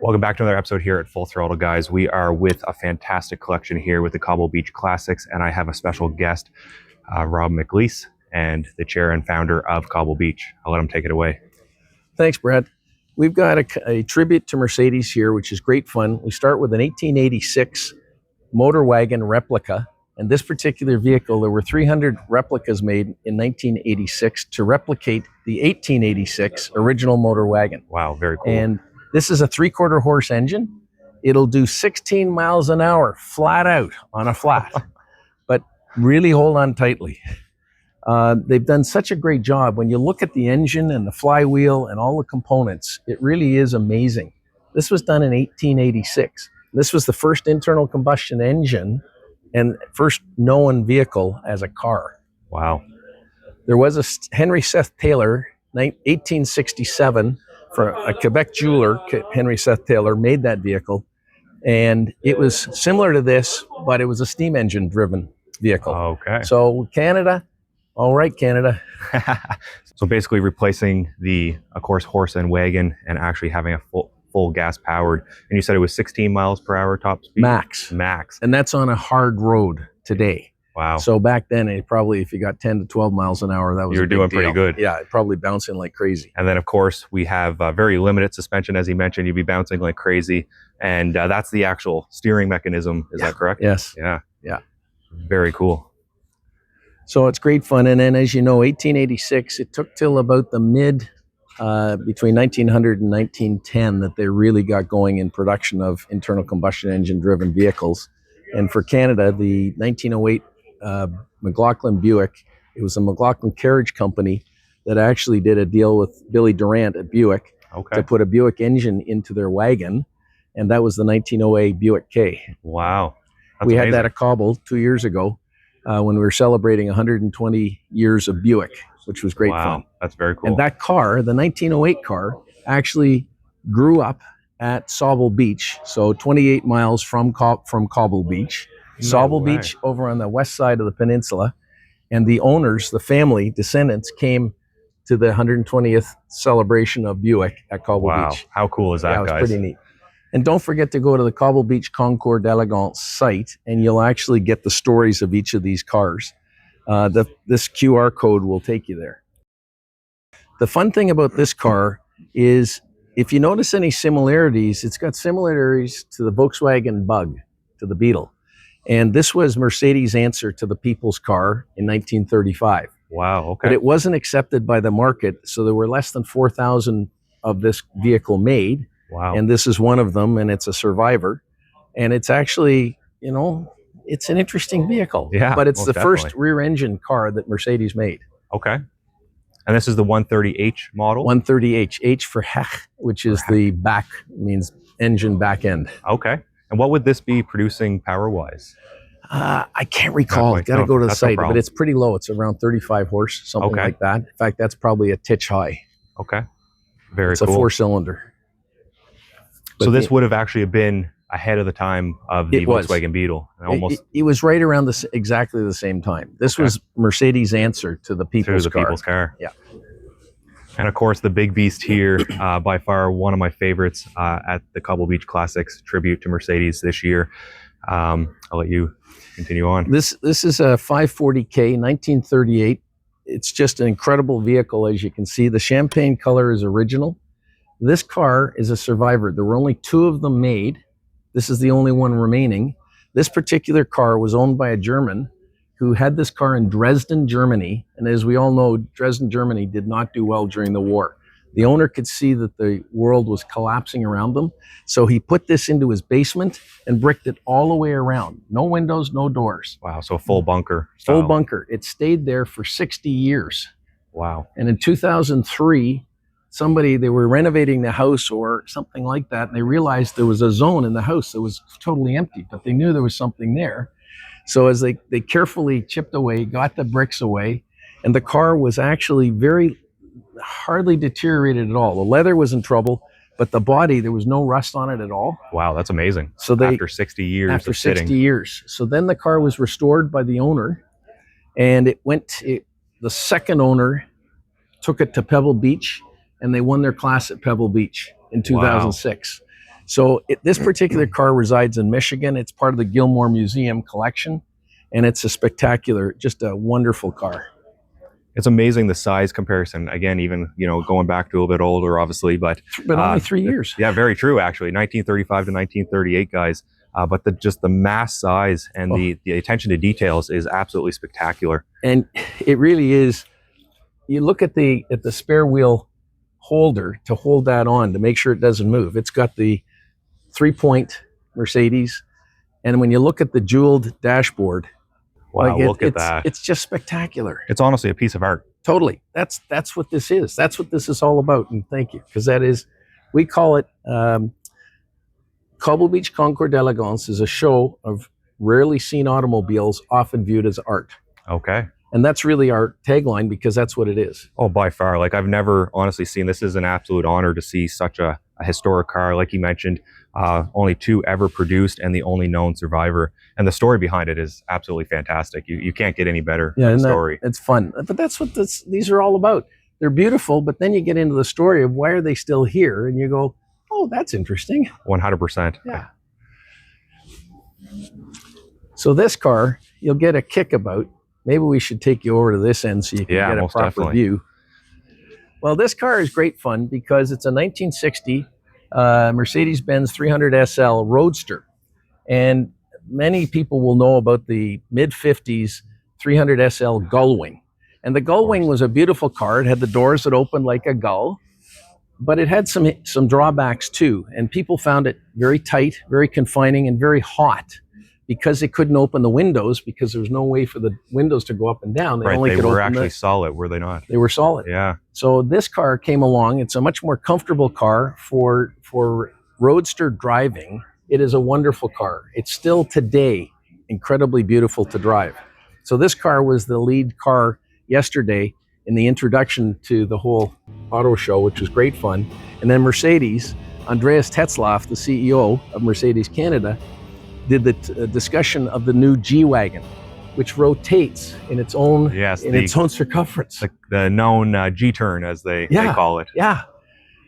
Welcome back to another episode here at Full Throttle, guys. We are with a fantastic collection here with the Cobble Beach Classics, and I have a special guest, Rob McLeese, and the chair and founder of Cobble Beach. I'll let him take it away. Thanks, Brad. We've got a tribute to Mercedes here, which is great fun. We start with an 1886 Motorwagen replica. And this particular vehicle, there were 300 replicas made in 1986 to replicate the 1886 original Motorwagen. Wow, very cool. And this is a 3/4 horse engine. It'll do 16 miles an hour flat out on a flat, but really hold on tightly. They've done such a great job. When you look at the engine and the flywheel and all the components, it really is amazing. This was done in 1886. This was the first internal combustion engine and first known vehicle as a car. Wow. There was a Henry Seth Taylor, 1867, for a Quebec jeweler, Henry Seth Taylor, made that vehicle. And it was similar to this, but it was a steam engine driven vehicle. Okay. So Canada, all right, Canada. So basically replacing the, of course, horse and wagon and actually having a full gas powered. And you said it was 16 miles per hour top speed? Max. And that's on a hard road today. Wow. So back then, it probably, if you got 10 to 12 miles an hour, that was You're doing pretty good. Yeah, probably bouncing like crazy. And then, of course, we have very limited suspension, as he mentioned. You'd be bouncing like crazy. And that's the actual steering mechanism. Is that correct? Yes. Yeah. Yeah. Very cool. So it's great fun. And then, as you know, 1886, it took till about the between 1900 and 1910 that they really got going in production of internal combustion engine driven vehicles. And for Canada, the 1908 McLaughlin Buick, it was a McLaughlin Carriage Company that actually did a deal with Billy Durant at Buick to put a Buick engine into their wagon. And that was the 1908 Buick K. Wow. That's we amazing. had that at Cobble 2 years ago when we were celebrating 120 years of Buick, which was great fun. That's very cool. And that car, the 1908 car, actually grew up at Cobble Beach, so 28 miles from Cobble Beach. Cobble Beach over on the west side of the peninsula. And the owners, the family, descendants, came to the 120th celebration of Buick at Cobble Beach. How cool is that, guys? It was pretty neat. And don't forget to go to the Cobble Beach Concours D'elegance site, and you'll actually get the stories of each of these cars. This QR code will take you there. The fun thing about this car is, if you notice any similarities, it's got similarities to the Volkswagen Bug, to the Beetle. And this was Mercedes' answer to the People's Car in 1935. Wow, okay. But it wasn't accepted by the market, so there were less than 4,000 of this vehicle made. Wow. And this is one of them, and it's a survivor. And it's actually, it's an interesting vehicle. Yeah, but it's the definitely. first rear-engine car that Mercedes made. Okay. And this is the 130H model? 130H. H for Hech, which is the back, means engine back end. Okay. And what would this be producing power-wise? I can't recall. Got to go to the site, but it's pretty low. It's around 35 horse, something like that. In fact, that's probably a titch high. Okay. Very cool. It's a 4-cylinder. So this would have actually been ahead of the time of the Volkswagen Beetle. It was right around exactly the same time. This was Mercedes' answer to the People's Car. Yeah. And of course, the big beast here, by far one of my favorites at the Cobble Beach Classics tribute to Mercedes this year. I'll let you continue on. This is a 540K, 1938. It's just an incredible vehicle, as you can see. The champagne color is original. This car is a survivor. There were only 2 of them made. This is the only one remaining. This particular car was owned by a German who had this car in Dresden, Germany. And as we all know, Dresden, Germany did not do well during the war. The owner could see that the world was collapsing around them. So he put this into his basement and bricked it all the way around. No windows, no doors. Wow, so a full bunker style. Full bunker. It stayed there for 60 years. Wow. And in 2003, they were renovating the house or something like that, and they realized there was a zone in the house that was totally empty, but they knew there was something there. So as they carefully chipped away, got the bricks away, and the car was actually hardly deteriorated at all. The leather was in trouble, but the body, there was no rust on it at all. Wow, that's amazing. So after 60 years After of 60 sitting. years. So then the car was restored by the owner, and the second owner took it to Pebble Beach, and they won their class at Pebble Beach in 2006. So this particular car resides in Michigan. It's part of the Gilmore Museum collection, and it's a spectacular, just a wonderful car. It's amazing the size comparison. Again, even, you know, going back to a little bit older, obviously, but only 3 years. Yeah, very true, actually. 1935 to 1938, guys. But just the mass size and the attention to details is absolutely spectacular. And it really is. You look at the spare wheel holder to hold that on to make sure it doesn't move. It's got the 3-point Mercedes, and when you look at the jeweled dashboard, wow, look at that. It's just spectacular. It's honestly a piece of art. Totally. That's what this is. That's what this is all about. And thank you, because that is, we call it Cobble Beach Concours D'elegance is a show of rarely seen automobiles, often viewed as art. Okay. And that's really our tagline, because that's what it is. Oh, by far. Like, I've never honestly seen, this is an absolute honor to see such a historic car. Like you mentioned, only 2 ever produced and the only known survivor. And the story behind it is absolutely fantastic. You can't get any better story. It's fun. But that's what these are all about. They're beautiful, but then you get into the story of why are they still here? And you go, oh, that's interesting. 100%. Yeah. So this car, you'll get a kick about. Maybe we should take you over to this end so you can get a proper view. Well, this car is great fun because it's a 1960 Mercedes Benz 300 SL Roadster. And many people will know about the mid-50s 300 SL Gullwing. And the Gullwing was a beautiful car. It had the doors that opened like a gull, but it had some drawbacks too. And people found it very tight, very confining, and very hot, because they couldn't open the windows because there was no way for the windows to go up and down. They were actually solid, were they not? They were solid. Yeah. So this car came along. It's a much more comfortable car for roadster driving. It is a wonderful car. It's still today incredibly beautiful to drive. So this car was the lead car yesterday in the introduction to the whole auto show, which was great fun. And then Mercedes, Andreas Tetzlaff, the CEO of Mercedes Canada, did the discussion of the new G-Wagon, which rotates in its own its own circumference. The known G-turn, as they call it. Yeah.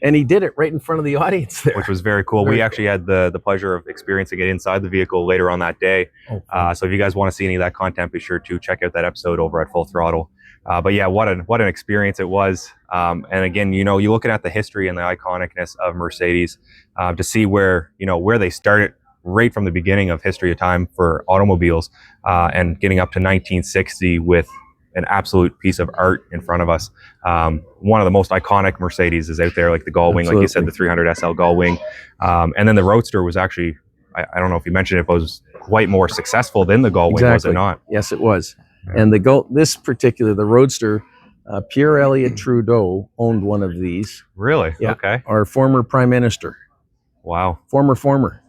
And he did it right in front of the audience there. Which was very cool. We actually had the pleasure of experiencing it inside the vehicle later on that day. So if you guys want to see any of that content, be sure to check out that episode over at Full Throttle. But yeah, what an experience it was. And again, you know, you're looking at the history and the iconicness of Mercedes, to see where they started right from the beginning of history of time for automobiles, and getting up to 1960 with an absolute piece of art in front of us. One of the most iconic Mercedes is out there, like the Gullwing, like you said, the 300 SL Gullwing. And then the Roadster was actually, I don't know if you mentioned it, but was quite more successful than the Gullwing, was it not? Yes, it was. And the Roadster, Pierre Elliott Trudeau owned one of these. Really? Yeah. Okay. Our former prime minister. Wow. Former.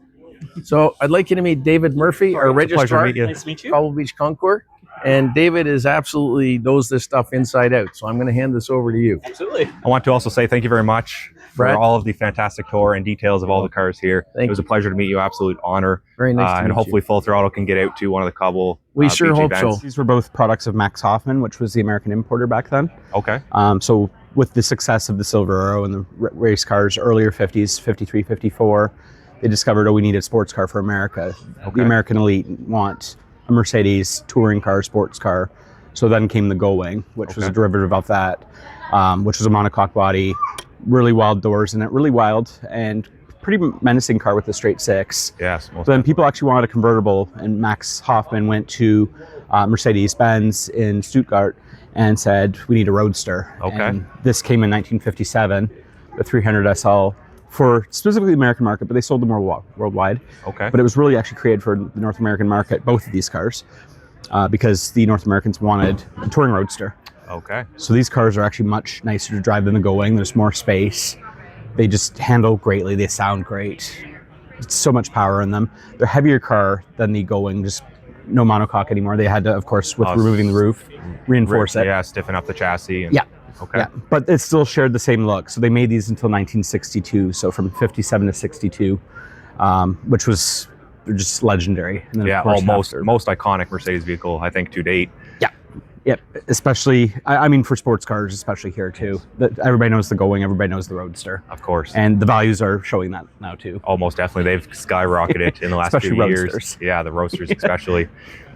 So I'd like you to meet David Murphy, our registrar. Nice to meet you. Cobble Beach Concours. And David knows this stuff inside out. So I'm going to hand this over to you. Absolutely. I want to also say thank you very much for all of the fantastic tour and details of all the cars here. It was a pleasure to meet you. Absolute honor. Very nice to meet and hopefully Full Throttle can get out to one of the Cobble We sure Beach hope events. so. These were both products of Max Hoffman, which was the American importer back then. Okay. So with the success of the Silver Arrow and the race cars, earlier 50s, 53, 54, they discovered, we need a sports car for America. Okay. The American elite want a Mercedes touring car, sports car. So then came the Gullwing, which was a derivative of that, which was a monocoque body, really wild doors in it, really wild and pretty menacing car with a straight six. Yes. So then people actually wanted a convertible, and Max Hoffman went to Mercedes Benz in Stuttgart and said, we need a Roadster. Okay. And this came in 1957, the 300 SL, for specifically the American market, but they sold them worldwide. Okay. But it was really actually created for the North American market, both of these cars, because the North Americans wanted a touring roadster. Okay. So these cars are actually much nicer to drive than the Gullwing. There's more space. They just handle greatly. They sound great. It's so much power in them. They're a heavier car than the Gullwing, just no monocoque anymore. They had to, of course, with removing the roof, reinforce it. Yeah, stiffen up the chassis. And, yeah. Okay. Yeah, but it still shared the same look. So they made these until 1962. So from 57 to 62, which was just legendary. And then most iconic Mercedes vehicle, I think, to date. Yeah. Yep, especially, I mean, for sports cars, especially here too. Everybody knows the Going, everybody knows the Roadster. Of course. And the values are showing that now too. Oh, most definitely. They've skyrocketed in the last few years. Roadsters. Yeah, the Roadsters especially.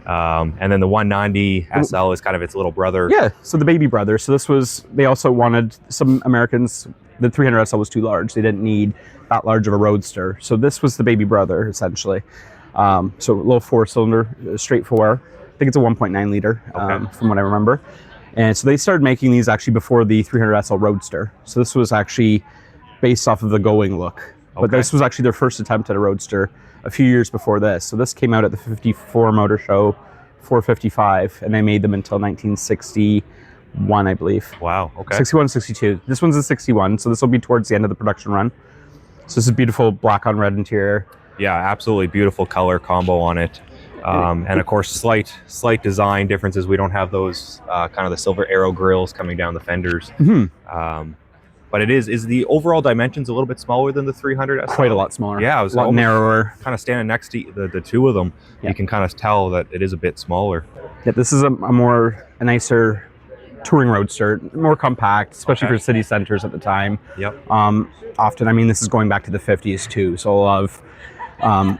And then the 190 SL is kind of its little brother. Yeah, so the baby brother. So this was, they also wanted, some Americans, the 300 SL was too large. They didn't need that large of a Roadster. So this was the baby brother, essentially. So a little 4-cylinder, straight 4. I think it's a 1.9 liter, from what I remember. And so they started making these actually before the 300 SL Roadster. So this was actually based off of the Going look. But this was actually their first attempt at a Roadster a few years before this. So this came out at the 54 Motor Show, 455, and they made them until 1961, I believe. Wow, okay. 61, 62. This one's a 61, so this will be towards the end of the production run. So this is beautiful black on red interior. Yeah, absolutely beautiful color combo on it. And of course, slight design differences. We don't have those kind of the silver arrow grills coming down the fenders. But it is the overall dimensions a little bit smaller than the 300 SL? Quite a lot smaller. Yeah, it was a lot narrower. Kind of standing next to the two of them, you can kind of tell that it is a bit smaller. Yeah, this is a nicer touring Roadster, more compact, especially for city centers at the time. Yep. Often, I mean, this is going back to the 50s too, so a lot of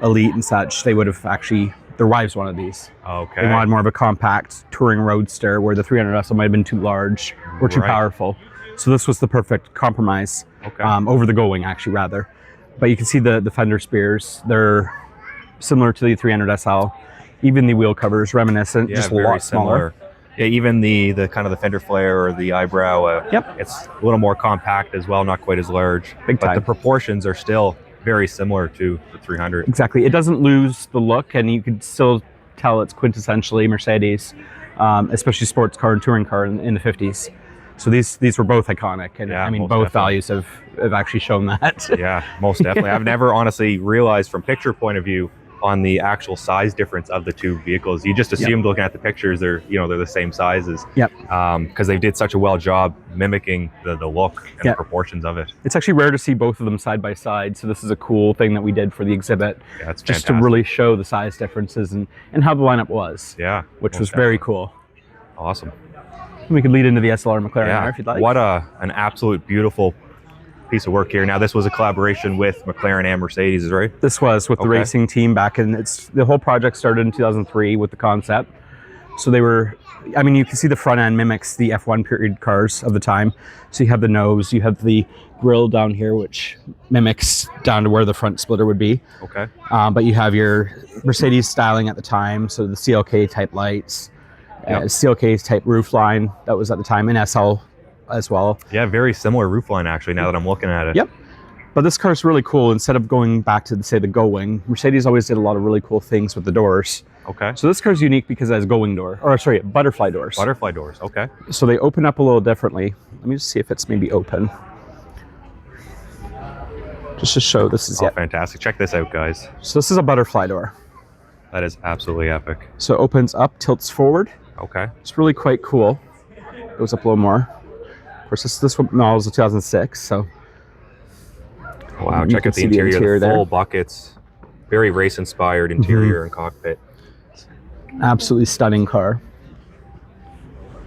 elite and such, they would have actually, their wives wanted these. Okay. They wanted more of a compact touring Roadster where the 300 SL might have been too large or too powerful. So this was the perfect compromise over the Going, actually, rather. But you can see the fender spears. They're similar to the 300 SL. Even the wheel covers, reminiscent, just a lot smaller. Yeah, even the kind of the fender flare or the eyebrow, it's a little more compact as well, not quite as large. Big time. But the proportions are still very similar to the 300. Exactly. It doesn't lose the look, and you could still tell it's quintessentially Mercedes, especially sports car and touring car in the 50s. So these were both iconic, and I mean, both values have actually shown that. Yeah, most definitely. I've never honestly realized from picture point of view on the actual size difference of the two vehicles. You just assumed looking at the pictures they're the same sizes. Yep. Because they did such a well job mimicking the look and the proportions of it. It's actually rare to see both of them side by side, so this is a cool thing that we did for the exhibit. Yeah, it's just to really show the size differences and how the lineup was. Yeah. Which was very cool. Awesome. We could lead into the SLR McLaren if you'd like. What an absolute beautiful piece of work here. Now, this was a collaboration with McLaren and Mercedes, right? This was with the racing team back in, the whole project started in 2003 with the concept. So they were, I mean, you can see the front end mimics the F1 period cars of the time. So you have the nose, you have the grille down here, which mimics down to where the front splitter would be. Okay. But you have your Mercedes styling at the time, so the CLK type lights. CLK type roof line that was at the time, in SL as well. Yeah, very similar roof line actually, now that I'm looking at it. Yep. But this car's really cool. Instead of going back to, say, the Going, Mercedes always did a lot of really cool things with the doors. Okay. So this car's unique because it has butterfly doors. Butterfly doors, okay. So they open up a little differently. Let me just see if it's maybe open. Just to show this is fantastic. Check this out, guys. So this is a butterfly door. That is absolutely epic. So it opens up, tilts forward. Okay. It's really quite cool. Goes up a little more. Of course, this model is a 2006, so. Wow, check out the interior, the full buckets. Very race-inspired interior and cockpit. Absolutely stunning car.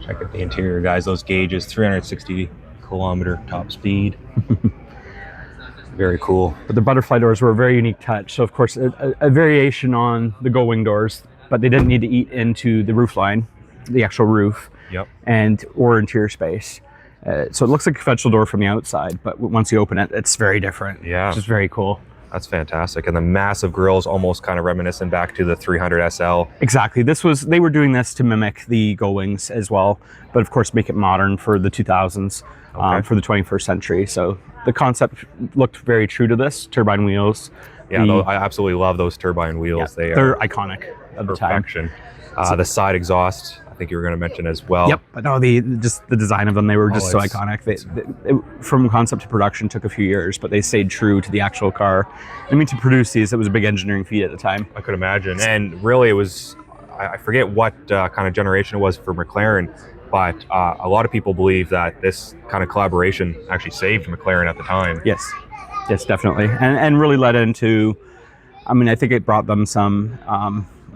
Check out the interior, guys. Those gauges, 360 kilometer top speed. Very cool. But the butterfly doors were a very unique touch. So, of course, a variation on the Going doors, but they didn't need to eat into the roof line, the actual roof, or interior space. So it looks like a conventional door from the outside, but once you open it, it's very different. Yeah. Which is very cool. That's fantastic. And the massive grills, almost kind of reminiscent back to the 300 SL. Exactly. They were doing this to mimic the Goings as well, but of course make it modern for the 2000s, for the 21st century. So the concept looked very true to this. Turbine wheels. Yeah, I absolutely love those turbine wheels. Yeah, they're iconic at the time. Perfection. The side exhaust, I think you were going to mention as well. Yep, but no, the design of them, they were just so iconic. They, from concept to production took a few years, but they stayed true to the actual car. I mean, to produce these, it was a big engineering feat at the time. I could imagine. And really, it was, I forget what kind of generation it was for McLaren, but a lot of people believe that this kind of collaboration actually saved McLaren at the time. Yes, definitely. And really led into, I mean, I think it brought them some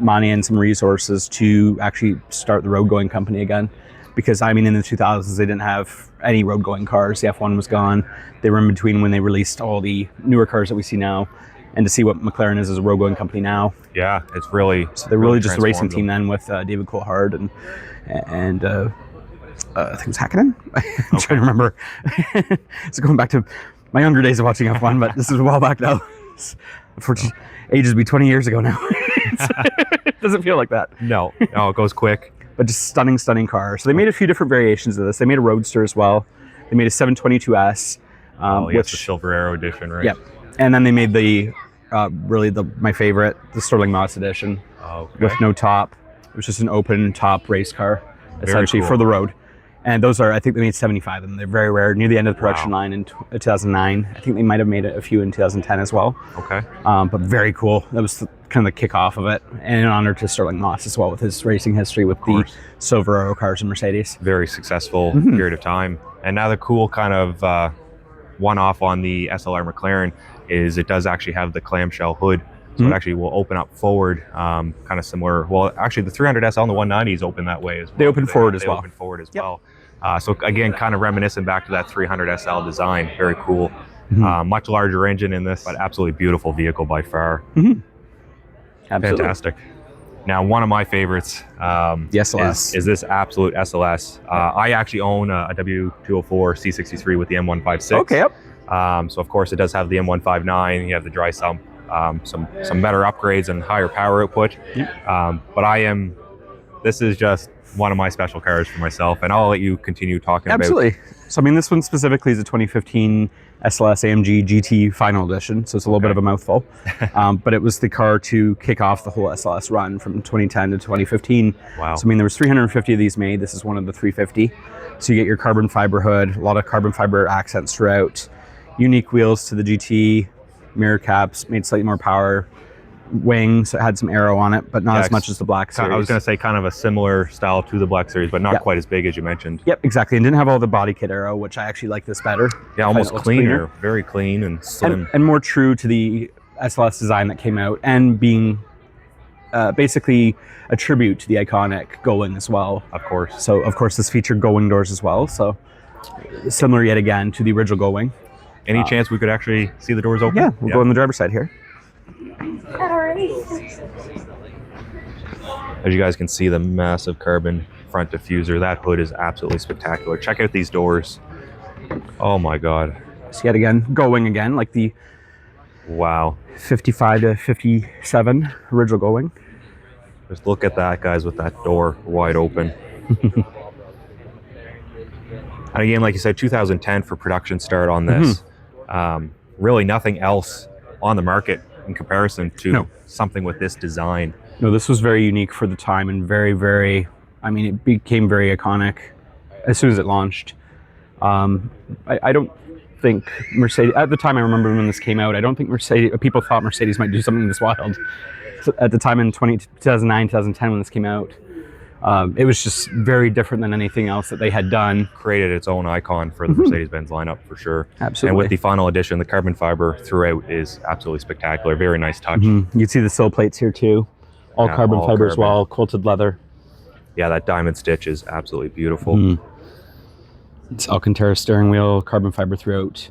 money and some resources to actually start the road going company again. Because I mean, in the 2000s, they didn't have any road going cars. The F1 was gone. They were in between when they released all the newer cars that we see now. And to see what McLaren is as a road going company now. Yeah, it's really, so they're really just a racing team then with David Coulthard and I think it's Hakkinen. I'm trying to remember. So going back to my younger days of watching F1, but this is a while back now. Unfortunately, ages be 20 years ago now. It doesn't feel like that. No, it goes quick. But just stunning car. So they made a few different variations of this. They made a Roadster as well. They made a 722S. Which the Silver Arrow edition, right? Yep. And then they made the my favorite, the Sterling Moss edition, with no top. It was just an open top race car, essentially, for the road. And those are, I think they made 75 of them. They're very rare, near the end of the production line in 2009. I think they might have made a few in 2010 as well. Okay. But very cool. That was kind of the kickoff of it. And an honor to Sterling Moss as well, with his racing history with the Silver Arrow cars and Mercedes. Very successful period of time. And now the cool kind of one-off on the SLR McLaren is it does actually have the clamshell hood. So it actually will open up forward, kind of similar. Well, actually the 300SL and the 190s open that way as well. They open forward as well. They open forward as well. So again, kind of reminiscent back to that 300SL design. Very cool. Much larger engine in this, but absolutely beautiful vehicle by far. Absolutely. Fantastic. Now, one of my favorites is this absolute SLS. I actually own a W204 C63 with the M156. Okay, yep. So of course it does have the M159. You have the dry sump, some better upgrades and higher power output. But this is just one of my special cars for myself, and I'll let you continue talking about. Absolutely. So I mean, this one specifically is a 2015 SLS AMG GT Final Edition, so it's a little bit of a mouthful. But it was the car to kick off the whole SLS run from 2010 to 2015. Wow. So I mean, there was 350 of these made. This is one of the 350. So you get your carbon fiber hood, a lot of carbon fiber accents throughout, unique wheels to the GT, mirror caps, made slightly more power, wings, it had some aero on it, but not as much as the Black Series. I was going to say kind of a similar style to the Black Series, but not quite as big as you mentioned. Yep, exactly. And didn't have all the body kit aero, which I actually like this better. Yeah, almost cleaner. Very clean and slim. And more true to the SLS design that came out, and being basically a tribute to the iconic Going as well. Of course. So, of course, this featured Going doors as well. So, similar yet again to the original Going. Any chance we could actually see the doors open? Yeah, we'll go on the driver's side here. As you guys can see, the massive carbon front diffuser. That hood is absolutely spectacular. Check out these doors. Oh my God. So yet again, Going again, like the 55 to 57 original Going. Just look at that, guys, with that door wide open. And again, like you said, 2010 for production start on this. Really nothing else on the market in comparison to something with this design. No, this was very unique for the time, and very, very, I mean, it became very iconic as soon as it launched. I don't think Mercedes, at the time I remember when this came out, I don't think people thought Mercedes might do something this wild. So at the time in 2009, 2010 when this came out, it was just very different than anything else that they had done. Created its own icon for the Mercedes Benz lineup for sure. Absolutely. And with the final edition, the carbon fiber throughout is absolutely spectacular. Very nice touch. You can see the sill plates here too. All carbon fiber as well, quilted leather. Yeah, that diamond stitch is absolutely beautiful. It's Alcantara steering wheel, carbon fiber throughout.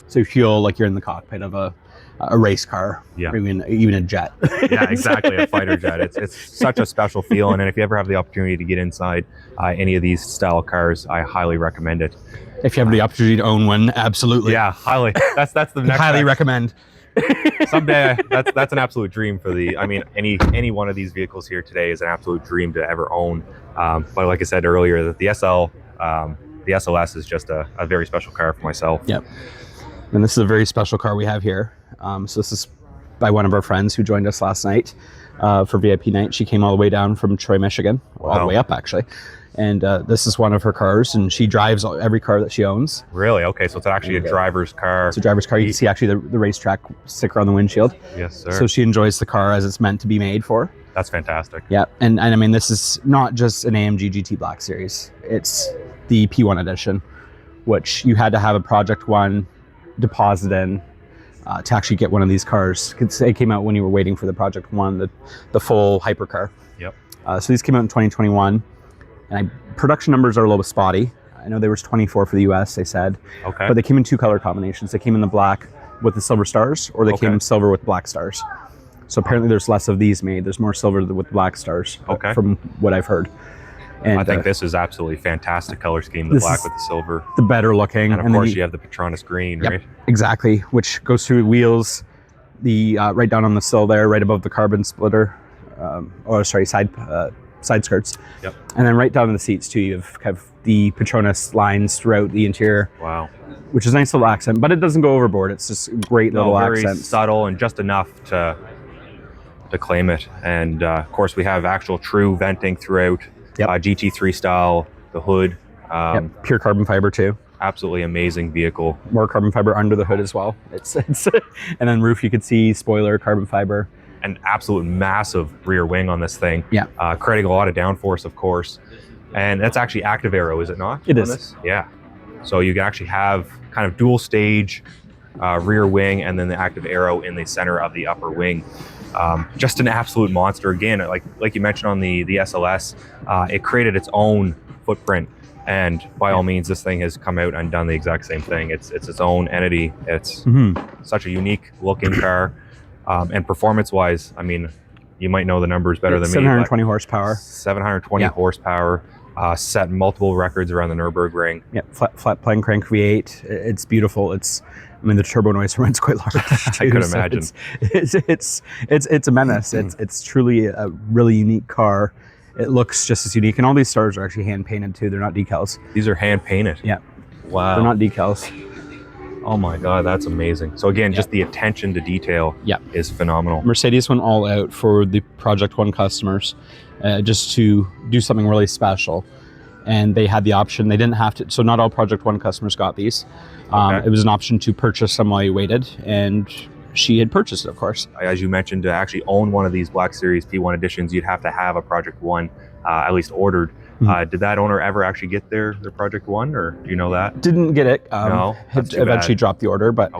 So you feel like you're in the cockpit of a race car, or even a jet. Yeah, exactly, a fighter jet. It's such a special feeling, and if you ever have the opportunity to get inside any of these style cars, I highly recommend it. If you have the opportunity to own one, absolutely. Yeah, highly. That's the next. Highly recommend. Someday, that's an absolute dream for the. I mean, any one of these vehicles here today is an absolute dream to ever own. But like I said earlier, that the SLS is just a very special car for myself. Yep. And this is a very special car we have here. So this is by one of our friends who joined us last night for VIP night. She came all the way down from Troy, Michigan, all the way up actually. And this is one of her cars, and she drives every car that she owns. Really? Okay, so it's actually a driver's car. It's a driver's car. You can see actually the racetrack sticker on the windshield. Yes, sir. So she enjoys the car as it's meant to be made for. That's fantastic. Yeah, and I mean, this is not just an AMG GT Black Series. It's the P1 edition, which you had to have a Project 1 deposit in to actually get one of these cars. It came out when you were waiting for the Project One, the full hypercar. Yep. So these came out in 2021, and production numbers are a little spotty. I know there was 24 for the US, they said. Okay. But they came in 2 color combinations. They came in the black with the silver stars, or they came silver with black stars. So apparently there's less of these made. There's more silver with black stars, from what I've heard. And I think this is absolutely fantastic color scheme, the black with the silver. The better looking. And of course you have the Petronas green, right? Exactly, which goes through the wheels, the right down on the sill there, right above the carbon splitter, side skirts. Yep. And then right down in the seats too, you have the Petronas lines throughout the interior. Wow. Which is a nice little accent, but it doesn't go overboard. It's just a great little very accent. Subtle and just enough to claim it. And of course we have actual true venting throughout. GT3 style, the hood. Pure carbon fiber too. Absolutely amazing vehicle. More carbon fiber under the hood as well. It's and then roof you could see spoiler carbon fiber. An absolute massive rear wing on this thing. Yeah. Creating a lot of downforce, of course. And that's actually active aero, is it not? It is. This? Yeah. So you can actually have kind of dual stage rear wing and then the active aero in the center of the upper wing. Just an absolute monster. Again, like you mentioned on the SLS, it created its own footprint, and by all means, this thing has come out and done the exact same thing. It's its own entity. It's such a unique looking car, and performance-wise, I mean, you might know the numbers better than me. 720 horsepaur. 720 horsepower. Set multiple records around the Nürburgring. Yeah, flat plane crank V8. It's beautiful. I mean, the turbo noise from it's quite large. I could imagine. It's a menace. It's truly a really unique car. It looks just as unique, and all these stars are actually hand painted too. They're not decals. These are hand painted. Yeah. Wow. They're not decals. Oh my God, that's amazing. So again, just the attention to detail is phenomenal. Mercedes went all out for the Project One customers, just to do something really special. And they had the option. They didn't have to. So not all Project One customers got these. It was an option to purchase them while you waited, and she had purchased it, of course. As you mentioned, to actually own one of these Black Series P1 editions, you'd have to have a Project One at least ordered. Did that owner ever actually get their Project One, or do you know that? Didn't get it. No, eventually dropped the order, but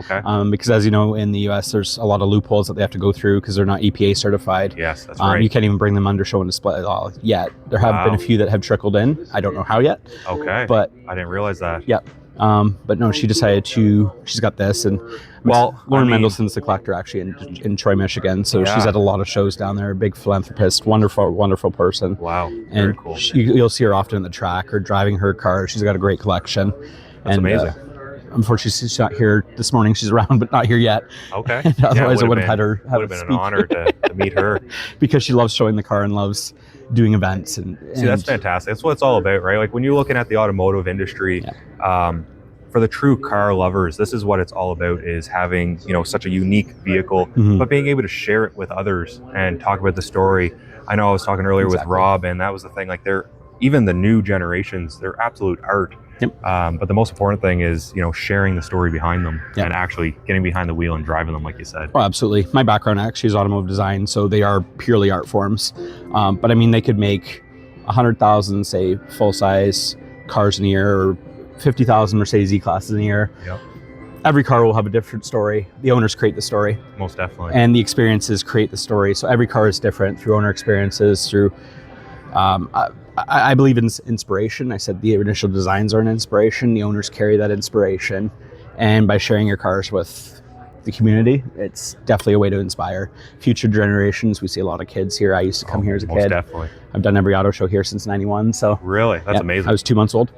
because as you know, in the US, there's a lot of loopholes that they have to go through because they're not EPA certified. Yes, that's right. You can't even bring them under show and display at all yet. There have been a few that have trickled in. I don't know how yet. Okay, but I didn't realize that. Yeah. But no, she decided she's got this, and Lauren Mendelssohn's the collector actually in Troy, Michigan. So she's at a lot of shows down there, big philanthropist, wonderful person. Wow, and very cool. You'll see her often in the track or driving her car. She's got a great collection. That's amazing. Unfortunately, she's not here this morning. She's around, but not here yet. Okay. Otherwise, I would have had her. Would have been an honor to meet her because she loves showing the car and loves doing events. And see, that's fantastic. That's what it's all about, right? Like when you're looking at the automotive industry, for the true car lovers, this is what it's all about: is having such a unique vehicle, but being able to share it with others and talk about the story. I know I was talking earlier with Rob, and that was the thing. Like even the new generations, they're absolute art. Yep. But the most important thing is, sharing the story behind them and actually getting behind the wheel and driving them, like you said. Oh, absolutely. My background actually is automotive design, so they are purely art forms. But I mean, they could make 100,000, say, full-size cars in a year, or 50,000 Mercedes E-classes in a year. Yep. Every car will have a different story. The owners create the story. Most definitely. And the experiences create the story. So every car is different through owner experiences, through... I believe in inspiration. I said the initial designs are an inspiration. The owners carry that inspiration. And by sharing your cars with the community, it's definitely a way to inspire future generations. We see a lot of kids here. I used to come here as a kid. Most definitely. I've done every auto show here since 91. So really? That's amazing. I was 2 months old.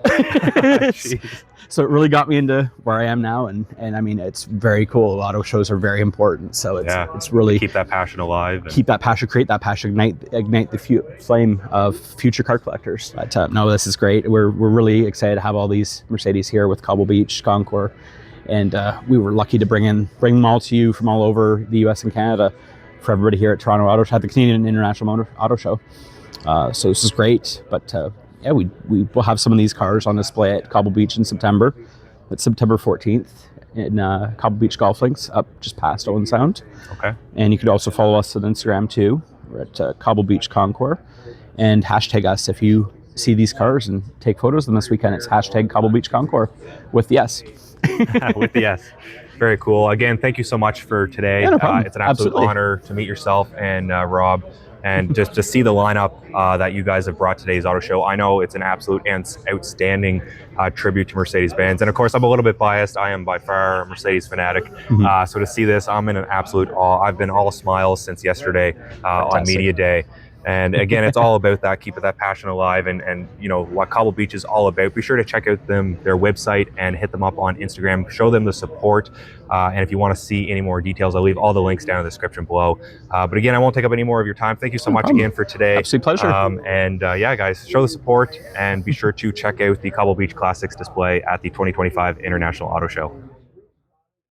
So it really got me into where I am now. And I mean, it's very cool. Auto shows are very important. So it's really... Keep that passion alive. Keep that passion, create that passion, ignite the flame of future car collectors. But no, this is great. We're really excited to have all these Mercedes here with Cobble Beach Concours. And we were lucky to bring them all to you from all over the US and Canada for everybody here at Toronto Auto Show, at the Canadian International Autoshow. So this is great. But we will have some of these cars on display at Cobble Beach in September. It's September 14th in Cobble Beach Golf Links, up just past Owen Sound. Okay. And you could also follow us on Instagram too. We're at Cobble Beach Concours. And hashtag us if you see these cars and take photos. And this weekend it's hashtag Cobble Beach Concours with the S. With the S. Very cool. Again, thank you so much for today. Yeah, no problem. It's an absolute Absolutely. honor to meet yourself and Rob, and just to see the lineup that you guys have brought to today's auto show. I know it's an absolute and outstanding tribute to Mercedes Benz. And of course, I'm a little bit biased. I am by far a Mercedes fanatic. So to see this, I'm in an absolute awe. I've been all smiles since yesterday on Media Day. And again, it's all about that, keeping that passion alive, and you know what Cobble Beach is all about. Be sure to check out their website and hit them up on Instagram. Show them the support. And if you want to see any more details, I'll leave all the links down in the description below. But again, I won't take up any more of your time. Thank you so much again for today. Absolute pleasure. Yeah, guys, show the support and be sure to check out the Cobble Beach Classics display at the 2025 International Auto Show.